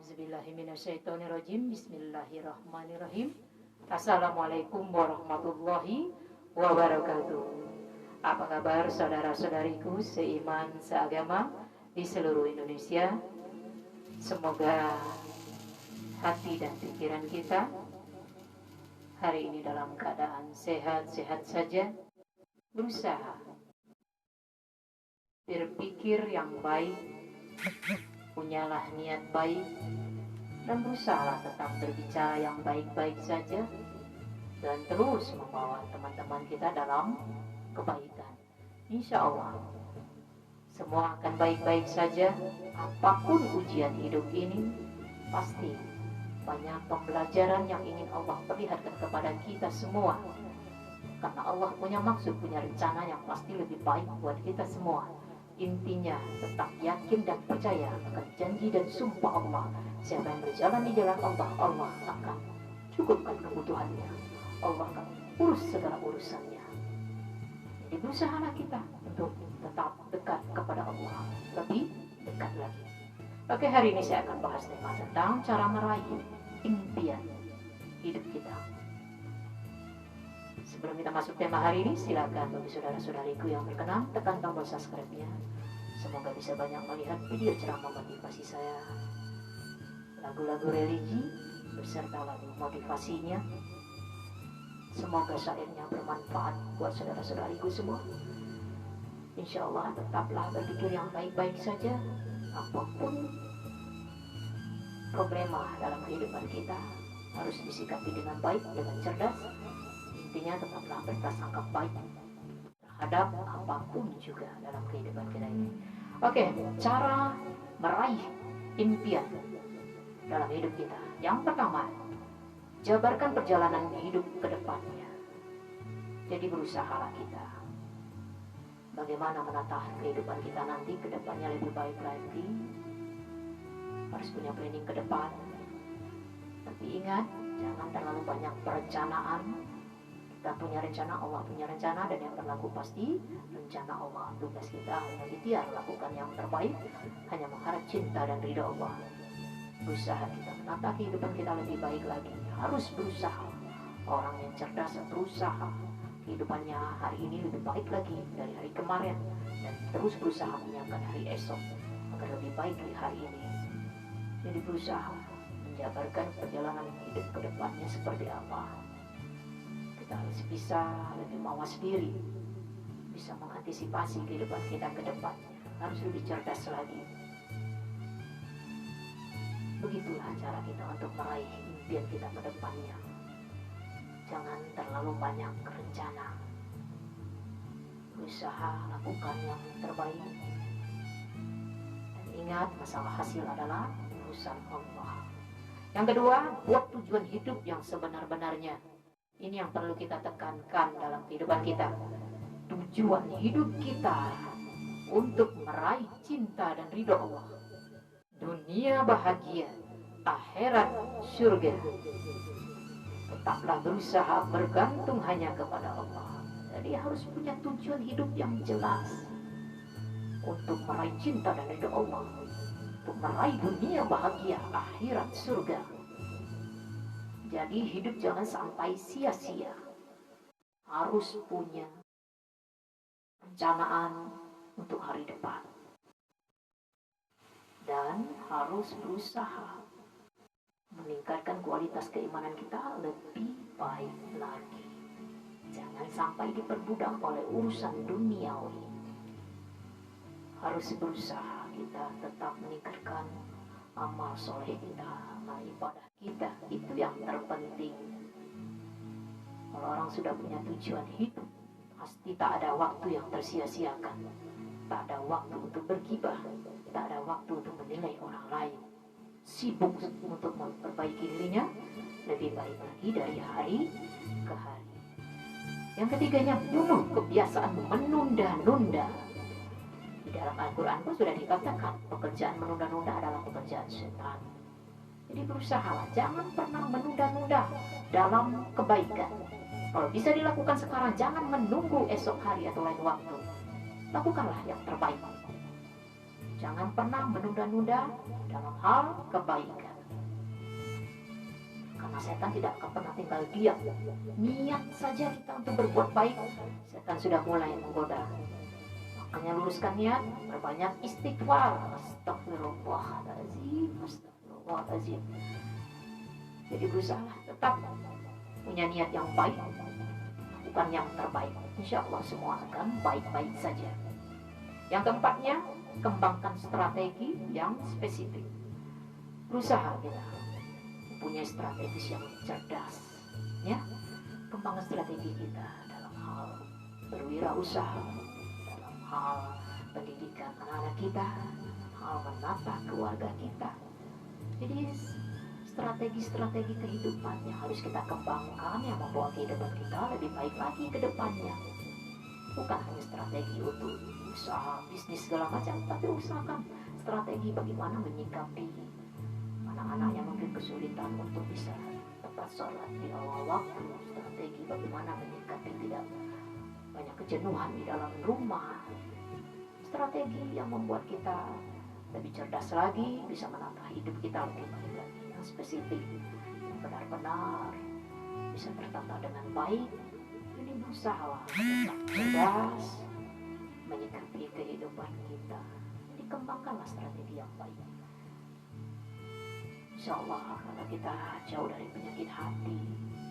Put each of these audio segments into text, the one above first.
A'udzubillahiminasyaitonirrajim. Bismillahirrahmanirrahim. Assalamualaikum warahmatullahi wabarakatuh. Apa kabar saudara-saudariku seiman seagama di seluruh Indonesia? Semoga hati dan pikiran kita hari ini dalam keadaan sehat-sehat saja. Berusaha berpikir yang baik, punyalah niat baik, dan berusaha tetap berbicara yang baik-baik saja, dan terus membawa teman-teman kita dalam kebaikan. Insya Allah semua akan baik-baik saja. Apapun ujian hidup ini, pasti banyak pembelajaran yang ingin Allah perlihatkan kepada kita semua. Karena Allah punya maksud, punya rencana yang pasti lebih baik buat kita semua. Intinya tetap yakin dan percaya akan janji dan sumpah Allah. Siapa yang berjalan di jalan Allah, Allah akan cukupkan kebutuhannya. Allah akan urus segala urusannya. Jadi berusahalah kita untuk tetap dekat kepada Allah, lebih dekat lagi. Oke, hari ini saya akan bahas tema tentang cara meraih impian hidup kita. Sebelum kita masuk tema hari ini, silakan bagi saudara-saudariku yang berkenan tekan tombol subscribe-nya. Semoga bisa banyak melihat video ceramah motivasi saya, lagu-lagu religi beserta lagu motivasinya. Semoga syairnya bermanfaat buat saudara-saudariku semua. Insya Allah tetaplah berpikir yang baik-baik saja. Apapun problema dalam kehidupan kita harus disikapi dengan baik, dengan cerdas. Intinya tetaplah berprasangka baik terhadap apapun juga dalam kehidupan kita ini. Oke, cara meraih impian dalam hidup kita. Yang pertama, jabarkan perjalanan hidup ke depannya. Jadi berusahalah kita bagaimana menata kehidupan kita nanti ke depannya lebih baik lagi. Harus punya planning ke depan. Tapi ingat, jangan terlalu banyak perencanaan. Kita punya rencana, Allah punya rencana, dan yang berlaku pasti rencana Allah. Tugas kita hanya ikhtiar, lakukan yang terbaik, hanya mengharap cinta dan ridha Allah. Berusaha kita menata kehidupan kita lebih baik lagi. Harus berusaha. Orang yang cerdas berusaha kehidupannya hari ini lebih baik lagi dari hari kemarin, dan terus berusaha menyiapkan hari esok agar lebih baik dari hari ini. Jadi berusaha menjabarkan perjalanan hidup ke depannya seperti apa. Kita harus bisa lebih mawas diri, bisa mengantisipasi kehidupan kita ke depannya, harus lebih cerdas lagi. Begitulah cara kita untuk meraih impian kita ke depannya. Jangan terlalu banyak rencana. Berusaha lakukan yang terbaik. Dan ingat, masalah hasil adalah urusan Allah. Yang kedua, buat tujuan hidup yang sebenar-benarnya. Ini yang perlu kita tekankan dalam kehidupan kita. Tujuan hidup kita untuk meraih cinta dan ridho Allah. Dunia bahagia, akhirat surga. Tetaplah berusaha bergantung hanya kepada Allah. Jadi harus punya tujuan hidup yang jelas untuk meraih cinta dan ridho Allah, untuk meraih dunia bahagia, akhirat surga. Jadi hidup jangan sampai sia-sia. Harus punya rencanaan untuk hari depan. Dan harus berusaha meningkatkan kualitas keimanan kita lebih baik lagi. Jangan sampai diperbudak oleh urusan duniawi. Harus berusaha kita tetap meningkatkan amal soleh kita, amal ibadah kita. Itu yang terpenting. Kalau orang sudah punya tujuan hidup, pasti tak ada waktu yang tersia-siakan. Tak ada waktu untuk bergibah, tak ada waktu untuk menilai orang lain. Sibuk untuk memperbaiki dirinya lebih baik lagi dari hari ke hari. Yang ketiganya, bunuh kebiasaan menunda-nunda. Di dalam Al-Quran pun sudah dikatakan pekerjaan menunda-nunda adalah pekerjaan setan. Jadi berusahalah, jangan pernah menunda-nunda dalam kebaikan. Kalau bisa dilakukan sekarang, jangan menunggu esok hari atau lain waktu. Lakukanlah yang terbaik. Jangan pernah menunda-nunda dalam hal kebaikan. Karena setan tidak akan pernah tinggal diam. Niat saja kita untuk berbuat baik, setan sudah mulai menggoda. Makanya luruskan niat, berbanyak istighfar. Astagfirullahaladzim, astagfirullahaladzim. Jadi berusaha tetap punya niat yang baik, lakukan yang terbaik. Insya Allah semua akan baik-baik saja. Yang keempatnya, kembangkan strategi yang spesifik. Berusaha kita punya strategi yang cerdas, ya. Kembangkan strategi kita dalam hal berwirausaha, dalam hal pendidikan anak-anak kita, dalam hal menata keluarga kita. Jadi strategi-strategi kehidupan yang harus kita kembangkan yang membawa kehidupan kita lebih baik lagi ke depannya. Bukan hanya strategi untuk usaha, bisnis segala macam, tapi usahakan strategi bagaimana menyikapi anak-anak yang mungkin kesulitan untuk bisa tepat sholat di awal waktu, strategi bagaimana menyikapi tidak banyak kejenuhan di dalam rumah, strategi yang membuat kita lebih cerdas lagi, bisa menata hidup kita lebih baik lagi, yang spesifik, yang benar-benar bisa tertata dengan baik. Ini berusaha cerdas menyikapi kehidupan kita. Jadi kembangkanlah strategi yang baik. Insya Allah kalau kita jauh dari penyakit hati,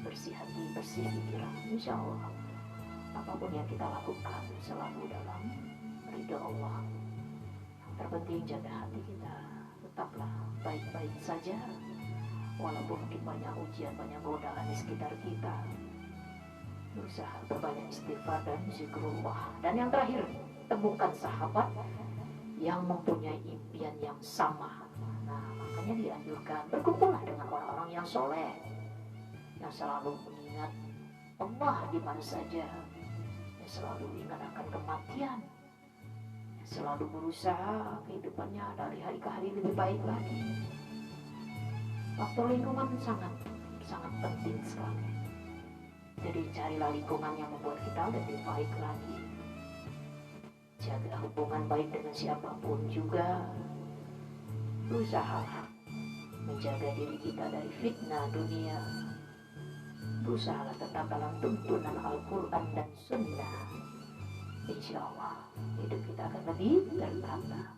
bersih pikiran, insya Allah apapun yang kita lakukan selalu dalam ridho Allah. Yang terpenting jaga hati kita, tetaplah baik-baik saja walaupun mungkin banyak ujian, banyak godaan di sekitar kita. Berusaha berbanyak istighfar dan zikrullah. Dan yang terakhir, temukan sahabat yang mempunyai impian yang sama. Nah, makanya dianjurkan berkumpullah dengan orang-orang yang soleh, yang selalu mengingat Allah di mana saja, yang selalu ingat akan kematian, yang selalu berusaha kehidupannya dari hari ke hari lebih baik lagi. Faktor lingkungan sangat penting sekali. Jadi carilah lingkungan yang membuat kita lebih baik lagi. Jaga hubungan baik dengan siapapun juga. Berusaha menjaga diri kita dari fitnah dunia. Berusaha tetap dalam tuntunan Al-Quran dan Sunnah. Insya Allah hidup kita akan lebih tertata.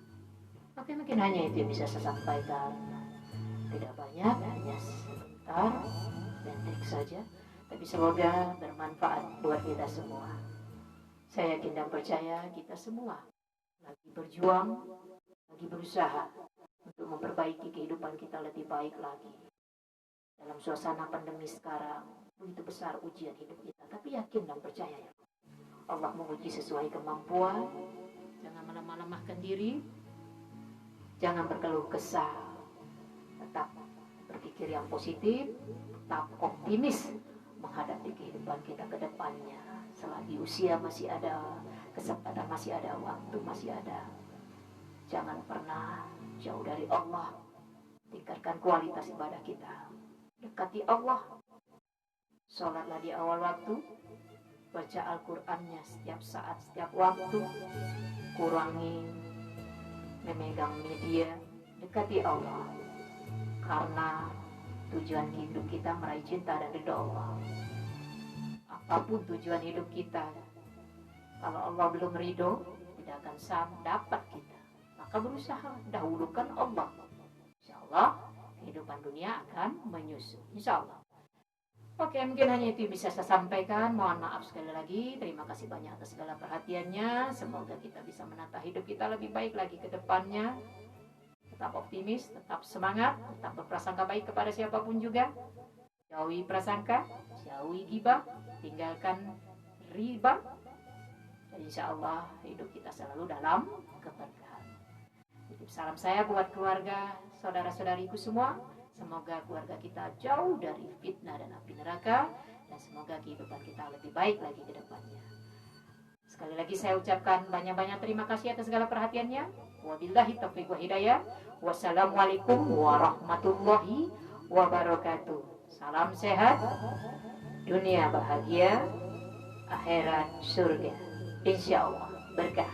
Oke, mungkin hanya itu yang bisa saya sampaikan. Tidak banyak, hanya sebentar, pendek saja. Tapi semoga bermanfaat buat kita semua. Saya yakin dan percaya kita semua lagi berjuang, lagi berusaha untuk memperbaiki kehidupan kita lebih baik lagi. Dalam suasana pandemi sekarang, begitu besar ujian hidup kita. Tapi yakin dan percaya ya, Allah menguji sesuai kemampuan. Jangan melemah-lemahkan diri, jangan berkeluh kesah, tetap berpikir yang positif, tetap optimis menghadapi kehidupan kita ke depannya. Selagi usia masih ada, kesempatan masih ada, waktu masih ada, jangan pernah jauh dari Allah. Tingkatkan kualitas ibadah kita, dekati Allah, sholatlah di awal waktu, baca Al-Qur'annya setiap saat, setiap waktu, kurangi memegang media, dekati Allah, karena tujuan hidup kita meraih cinta dan ridha Allah. Apapun tujuan hidup kita, kalau Allah belum ridho, tidak akan dapat kita. Maka berusaha dahulukan Allah. Insya Allah kehidupan dunia akan menyusul. Insya Allah. Oke, mungkin hanya itu bisa saya sampaikan. Mohon maaf sekali lagi. Terima kasih banyak atas segala perhatiannya. Semoga kita bisa menata hidup kita lebih baik lagi ke depannya. Tetap optimis, tetap semangat, tetap berprasangka baik kepada siapapun juga. Jauhi prasangka, jauhi ghibah, tinggalkan riba. Dan insya Allah hidup kita selalu dalam keberkahan. Titip salam saya buat keluarga, saudara-saudariku semua. Semoga keluarga kita jauh dari fitnah dan api neraka. Dan semoga kehidupan kita lebih baik lagi ke depannya. Sekali lagi saya ucapkan banyak-banyak terima kasih atas segala perhatiannya. Wabillahi taufiq wa hidayah. Wassalamualaikum warahmatullahi wabarakatuh. Salam sehat, dunia bahagia, akhirat surga. Insya Allah berkah.